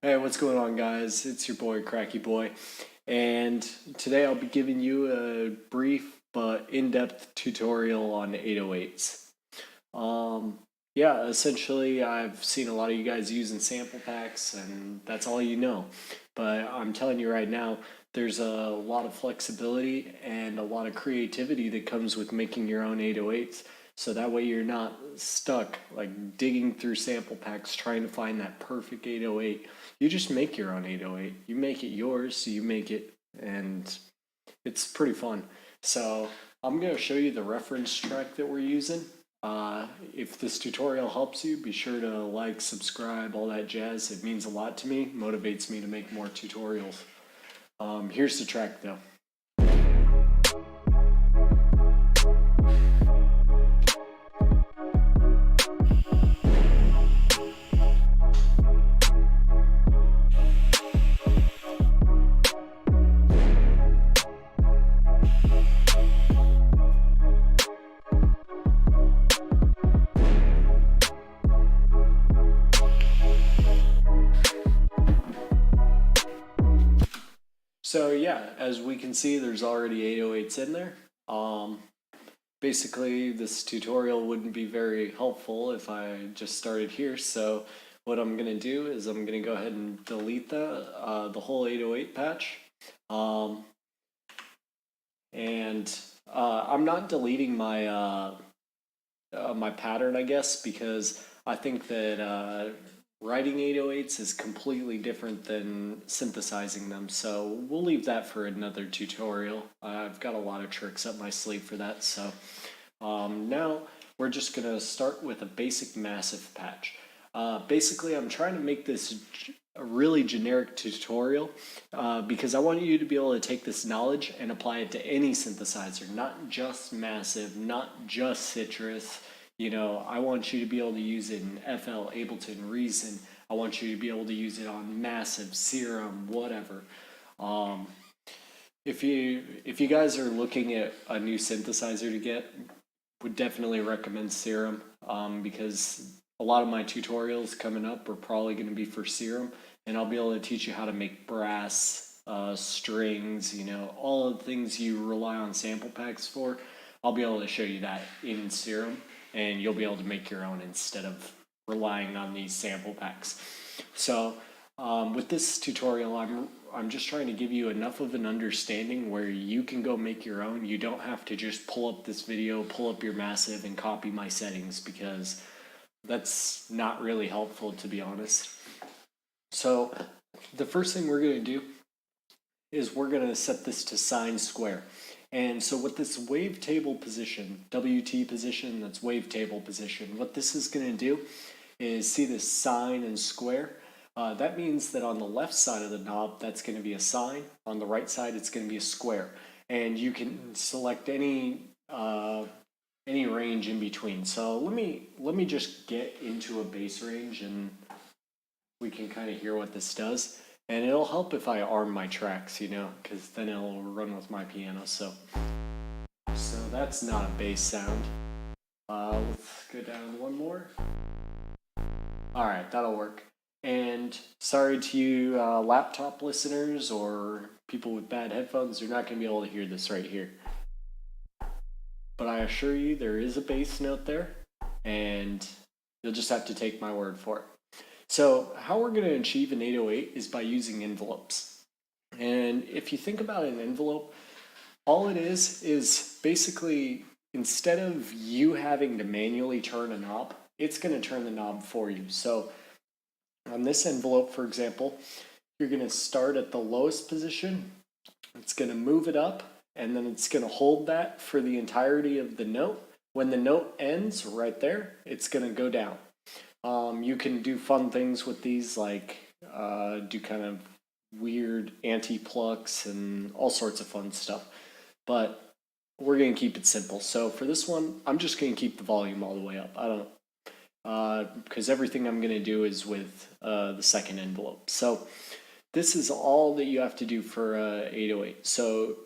Hey, what's going on, guys? It's your boy, Cracky Boy, and today I'll be giving you a brief but in-depth tutorial on 808s. Yeah, essentially, I've seen a lot of you guys using sample packs, and that's all you know. But I'm telling you right now, there's a lot of flexibility and a lot of creativity that comes with making your own 808s. So that way you're not stuck like digging through sample packs trying to find that perfect 808. You just make your own 808. You make it yours, you make it, and it's pretty fun. So I'm going to show you the reference track that we're using. If this tutorial helps you, be sure to like, subscribe, all that jazz. It means a lot to me, motivates me to make more tutorials. Here's the track though. So yeah, as we can see, there's already 808s in there. Basically, this tutorial wouldn't be very helpful if I just started here. So what I'm going to do is I'm going to go ahead and delete the whole 808 patch. And I'm not deleting my pattern, I guess, because I think that writing 808s is completely different than synthesizing them. So we'll leave that for another tutorial. I've got a lot of tricks up my sleeve for that. So now we're just going to start with a basic massive patch. Basically, I'm trying to make this a really generic tutorial because I want you to be able to take this knowledge and apply it to any synthesizer, not just massive, not just citrus. You know, I want you to be able to use it in FL, Ableton, Reason. I want you to be able to use it on massive, Serum, whatever. If you guys are looking at a new synthesizer to get, would definitely recommend Serum because a lot of my tutorials coming up are probably going to be for Serum, and I'll be able to teach you how to make brass, strings, you know, all the things you rely on sample packs for. I'll be able to show you that in Serum, and you'll be able to make your own instead of relying on these sample packs. So with this tutorial, I'm just trying to give you enough of an understanding where you can go make your own. You don't have to just pull up this video, pull up your massive, and copy my settings because that's not really helpful, to be honest. So the first thing we're going to do is we're going to set this to sine square. And so with this wavetable position, WT position, that's wavetable position, what this is going to do is see this sine and square. That means that on the left side of the knob, that's going to be a sine. On the right side, it's going to be a square. And you can select any range in between. So let me just get into a bass range and we can kind of hear what this does. And it'll help if I arm my tracks, you know, because then it'll run with my piano. So that's not a bass sound. Let's go down one more. All right, that'll work. And sorry to you laptop listeners or people with bad headphones, you're not going to be able to hear this right here. But I assure you there is a bass note there, and you'll just have to take my word for it. So how we're going to achieve an 808 is by using envelopes. And if you think about an envelope, all it is basically instead of you having to manually turn a knob, it's going to turn the knob for you. So on this envelope, for example, you're going to start at the lowest position. It's going to move it up, and then it's going to hold that for the entirety of the note. When the note ends right there, it's going to go down. You can do fun things with these, like do kind of weird anti-plucks and all sorts of fun stuff. But we're going to keep it simple. So for this one, I'm just going to keep the volume all the way up. I don't, because everything I'm going to do is with the second envelope. So this is all that you have to do for 808. So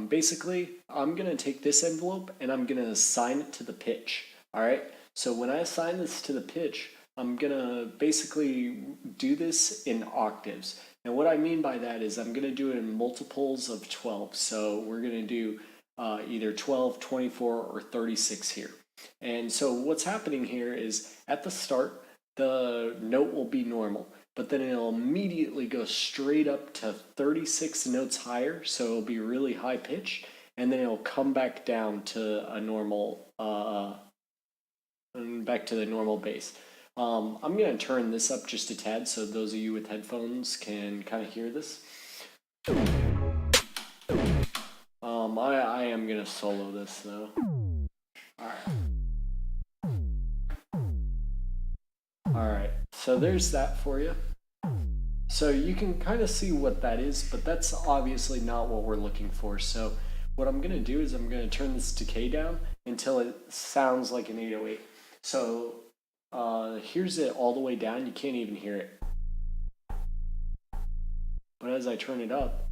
basically, I'm going to take this envelope and I'm going to assign it to the pitch. All right. So when I assign this to the pitch, I'm going to basically do this in octaves. And what I mean by that is I'm going to do it in multiples of 12. So we're going to do either 12, 24, or 36 here. And so what's happening here is at the start, the note will be normal, but then it'll immediately go straight up to 36 notes higher, so it'll be really high pitched, and then it'll come back down to a normal, back to the normal bass. I'm going to turn this up just a tad so those of you with headphones can kind of hear this. I am going to solo this though. Alright, so there's that for you. So you can kind of see what that is, but that's obviously not what we're looking for. So what I'm going to do is I'm going to turn this decay down until it sounds like an 808. So here's it all the way down. You can't even hear it. But as I turn it up,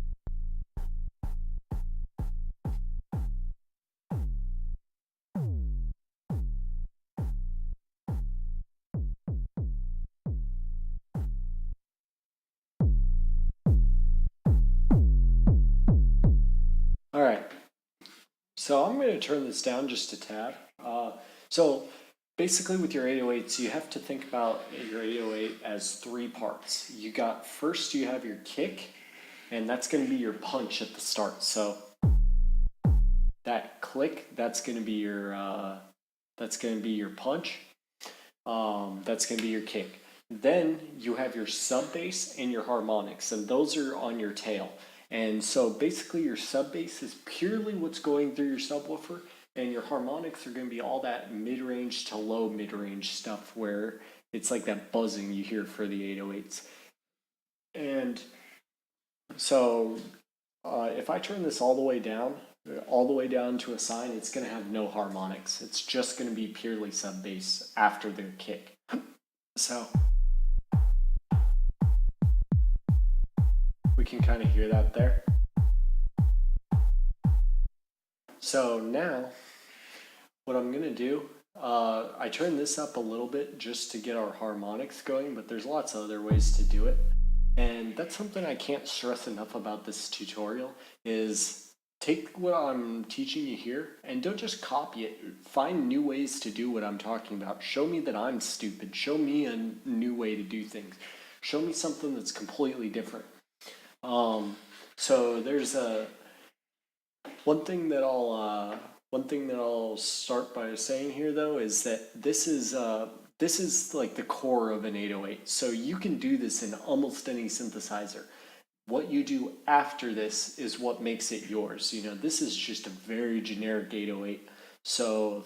all right, so I'm going to turn this down just a tad. So basically with your 808s, you have to think about your 808 as three parts. First you have your kick, and that's going to be your punch at the start. So that click, that's going to be your punch. That's going to be your kick. Then you have your sub bass and your harmonics, and those are on your tail. And so basically your sub bass is purely what's going through your subwoofer, and your harmonics are going to be all that mid-range to low mid-range stuff where it's like that buzzing you hear for the 808s. And so if I turn this all the way down to a sine, it's going to have no harmonics. It's just going to be purely sub bass after the kick. So we can kind of hear that there. So now what I'm going to do, I turn this up a little bit just to get our harmonics going, but there's lots of other ways to do it. And that's something I can't stress enough about this tutorial is take what I'm teaching you here and don't just copy it. Find new ways to do what I'm talking about. Show me that I'm stupid. Show me a new way to do things. Show me something that's completely different. So there's one thing that I'll start by saying here though is that this is like the core of an 808. So you can do this in almost any synthesizer. What you do after this is what makes it yours. You know, this is just a very generic 808. So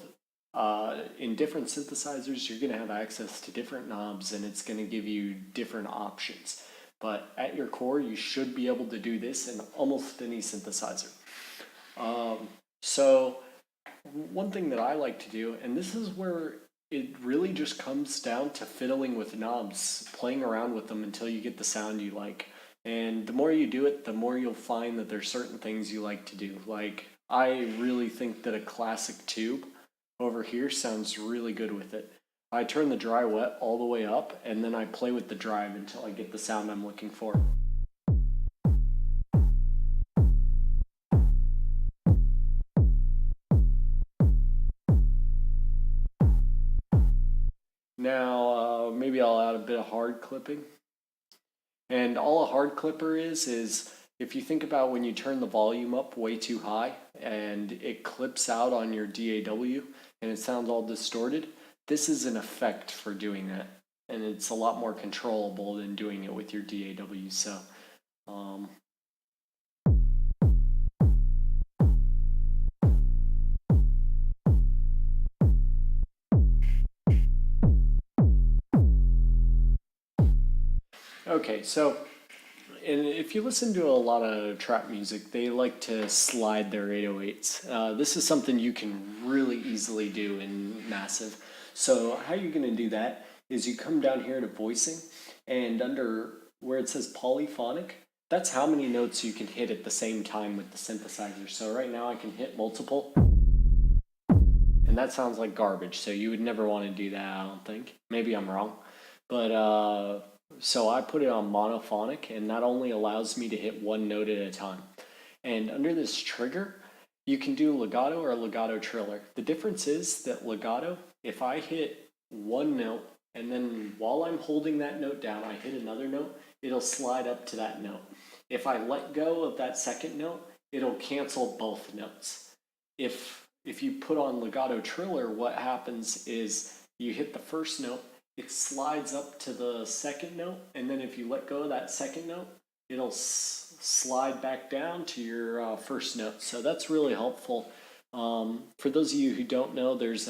in different synthesizers, you're going to have access to different knobs and it's going to give you different options. But at your core, you should be able to do this in almost any synthesizer. So one thing that I like to do, and this is where it really just comes down to fiddling with knobs, playing around with them until you get the sound you like. And the more you do it, the more you'll find that there's certain things you like to do. Like, I really think that a classic tube over here sounds really good with it. I turn the dry wet all the way up, and then I play with the drive until I get the sound I'm looking for. Now, maybe I'll add a bit of hard clipping. And all a hard clipper is if you think about when you turn the volume up way too high and it clips out on your DAW and it sounds all distorted, this is an effect for doing that. And it's a lot more controllable than doing it with your DAW. So, okay, so, and if you listen to a lot of trap music, they like to slide their 808s. This is something you can really easily do in Massive. So how you're going to do that is you come down here to voicing, and under where it says polyphonic, that's how many notes you can hit at the same time with the synthesizer. So right now I can hit multiple, and that sounds like garbage, so you would never want to do that, I don't think. Maybe I'm wrong. But so I put it on monophonic, and that only allows me to hit one note at a time. And under this trigger, you can do legato or legato triller. The difference is that legato, if I hit one note and then while I'm holding that note down, I hit another note, it'll slide up to that note. If I let go of that second note, it'll cancel both notes. If you put on legato triller, what happens is you hit the first note, it slides up to the second note, and then if you let go of that second note, it'll slide back down to your first note. So that's really helpful. For those of you who don't know, there's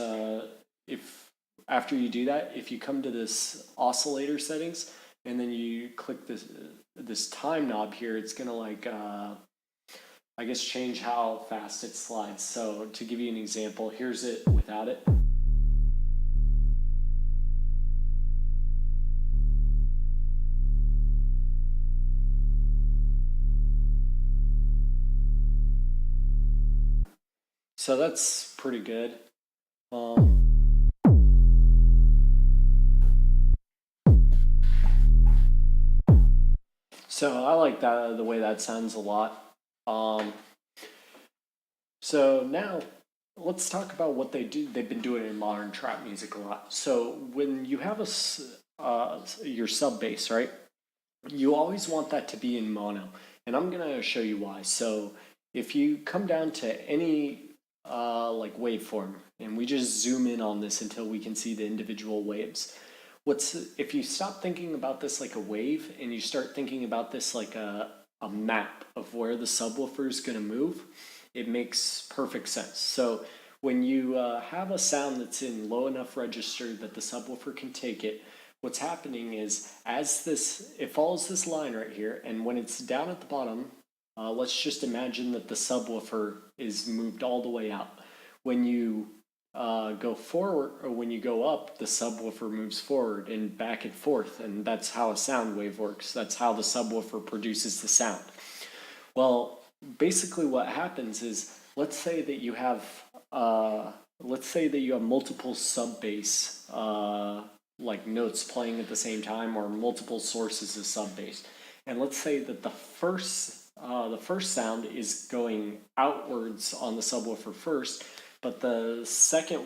if after you do that, if you come to this oscillator settings and then you click this time knob here, it's gonna like I guess change how fast it slides. So to give you an example, here's it without it. So that's pretty good. So I like that the way that sounds a lot. So now let's talk about what they do. They've been doing in modern trap music a lot. So when you have your sub bass, right? You always want that to be in mono, and I'm gonna show you why. So if you come down to any like waveform, and we just zoom in on this until we can see the individual waves. If you stop thinking about this like a wave and you start thinking about this like a map of where the subwoofer is going to move, it makes perfect sense. So when you have a sound that's in low enough register that the subwoofer can take it, what's happening is it follows this line right here, and when it's down at the bottom, let's just imagine that the subwoofer is moved all the way out. When you go forward, or when you go up, the subwoofer moves forward and back and forth, and that's how a sound wave works. That's how the subwoofer produces the sound. Well, basically what happens is, let's say that you have multiple sub bass like notes playing at the same time, or multiple sources of sub bass, and let's say that the first sound is going outwards on the subwoofer first, but the second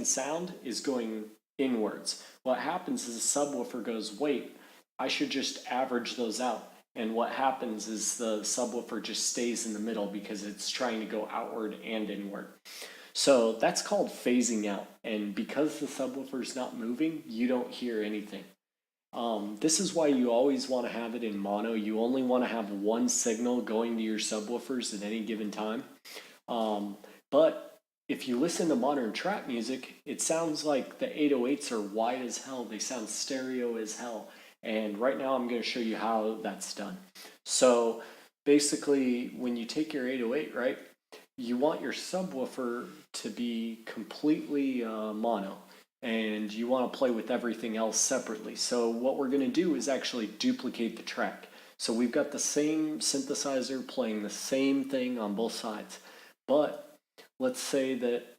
sound is going inwards. What happens is the subwoofer goes, wait, I should just average those out. And what happens is the subwoofer just stays in the middle because it's trying to go outward and inward. So that's called phasing out. And because the subwoofer is not moving, you don't hear anything. This is why you always want to have it in mono. You only want to have one signal going to your subwoofers at any given time. But if you listen to modern trap music, it sounds like the 808s are wide as hell. They sound stereo as hell. And right now I'm going to show you how that's done. So basically, when you take your 808, right, you want your subwoofer to be completely mono, and you want to play with everything else separately. So what we're going to do is actually duplicate the track. So we've got the same synthesizer playing the same thing on both sides, but let's say that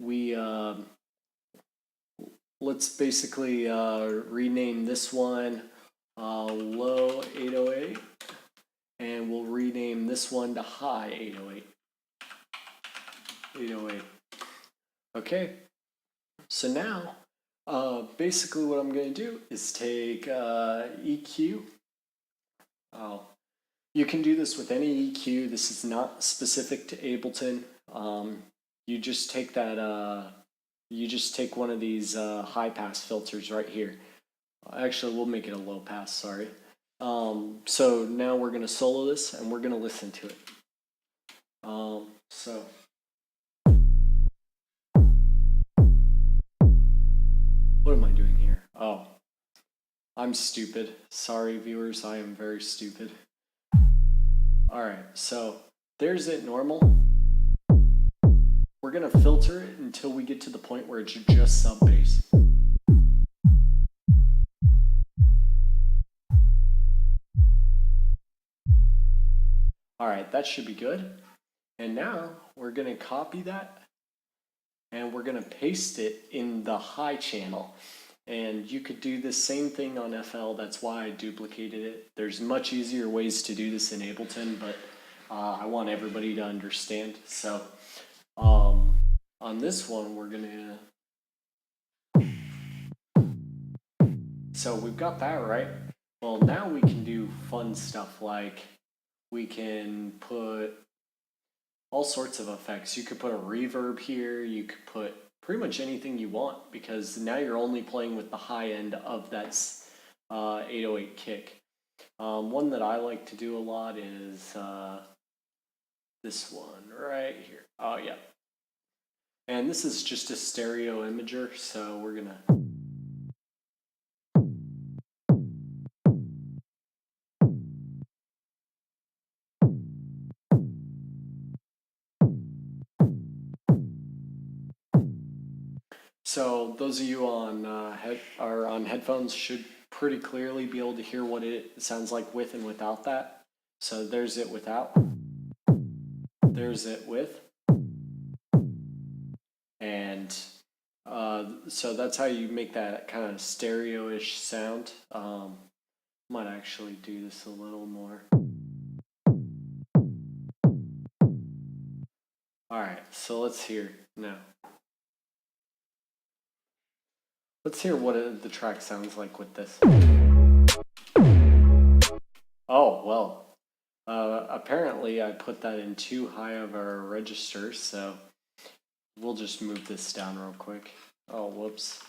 let's basically rename this one low 808, and we'll rename this one to high 808. Okay, so now basically what I'm going to do is take EQ. You can do this with any EQ. This is not specific to Ableton. You just take that. You just take one of these high pass filters right here. Actually, we'll make it a low pass. Sorry. So now we're going to solo this, and we're going to listen to it. So. What am I doing here? Oh, I'm stupid. Sorry, viewers, I am very stupid. Alright, so there's it normal. We're going to filter it until we get to the point where it's just sub bass. Alright, that should be good. And now we're going to copy that, and we're going to paste it in the high channel. And you could do the same thing on FL. That's why I duplicated it. There's much easier ways to do this in Ableton, but I want everybody to understand. So on this one, we're gonna, so we've got that right. Well, now we can do fun stuff like we can put all sorts of effects. You could put a reverb here, you could put pretty much anything you want, because now you're only playing with the high end of that 808 kick. One that I like to do a lot is this one right here. Oh yeah. And this is just a stereo imager, so we're gonna, so those of you on on headphones should pretty clearly be able to hear what it sounds like with and without that. So there's it without, there's it with, and so that's how you make that kind of stereo-ish sound. Might actually do this a little more. All right, so let's hear now. Let's hear what the track sounds like with this. Oh, well, apparently I put that in too high of a register, so we'll just move this down real quick. Oh, whoops.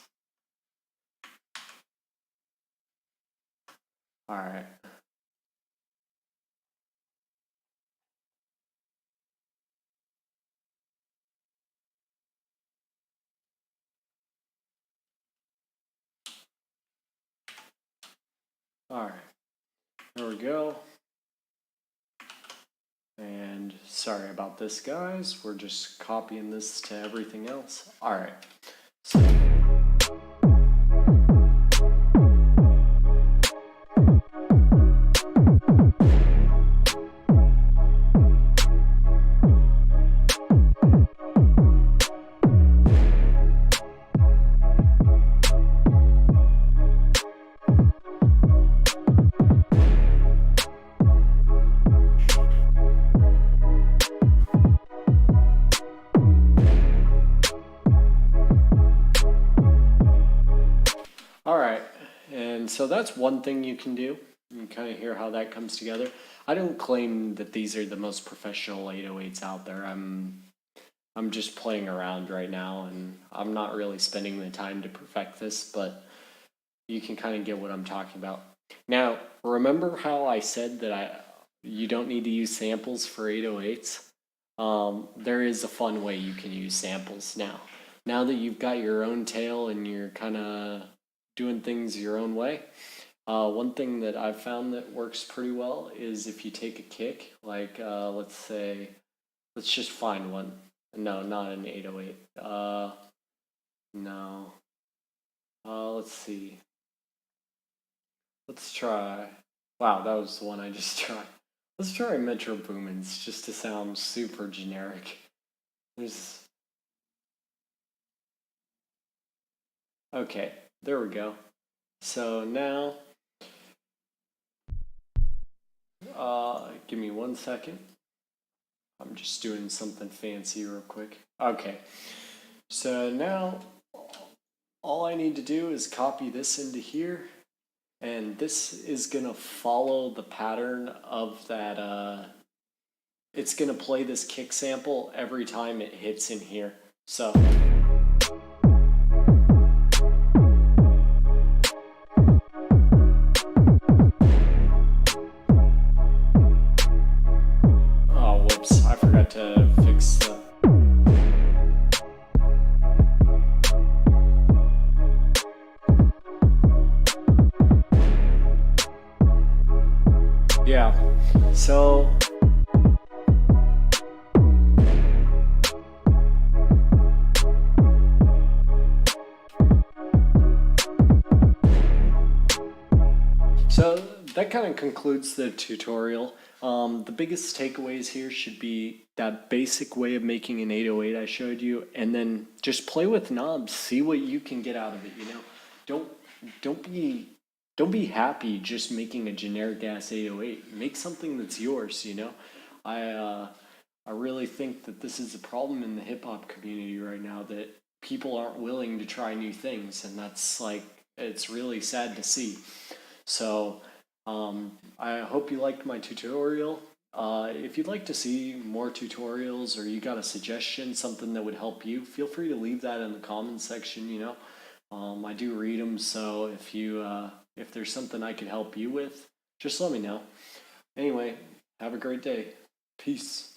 All right. All right. There we go. And sorry about this, guys. We're just copying this to everything else. All right. So all right, and so that's one thing you can do. You can kind of hear how that comes together. I don't claim that these are the most professional 808s out there. I'm just playing around right now, and I'm not really spending the time to perfect this, but you can kind of get what I'm talking about. Now, remember how I said that you don't need to use samples for 808s? There is a fun way you can use samples now. Now that you've got your own tail and you're kind of doing things your own way, one thing that I've found that works pretty well is if you take a kick, like let's say, let's just find one. No, not an 808. No. Let's see. Let's try. Wow, that was the one I just tried. Let's try Metro Boomins just to sound super generic. There's. Okay, there we go. So now, give me 1 second. I'm just doing something fancy real quick. Okay, so now all I need to do is copy this into here, and this is gonna follow the pattern of that. It's gonna play this kick sample every time it hits in here. So. Oh, whoops, I forgot to fix the. Yeah, so that kind of concludes the tutorial. The biggest takeaways here should be that basic way of making an 808 I showed you, and then just play with knobs, see what you can get out of it, you know. don't don't be don't be happy just making a generic ass 808. Make something that's yours, you know. I uh I really think that this is a problem in the hip hop community right now, that people aren't willing to try new things, and that's like, it's really sad to see. So, I hope you liked my tutorial. If you'd like to see more tutorials, or you got a suggestion, something that would help you, feel free to leave that in the comments section. You know, I do read them, so if there's something I can help you with, just let me know. Anyway, have a great day. Peace.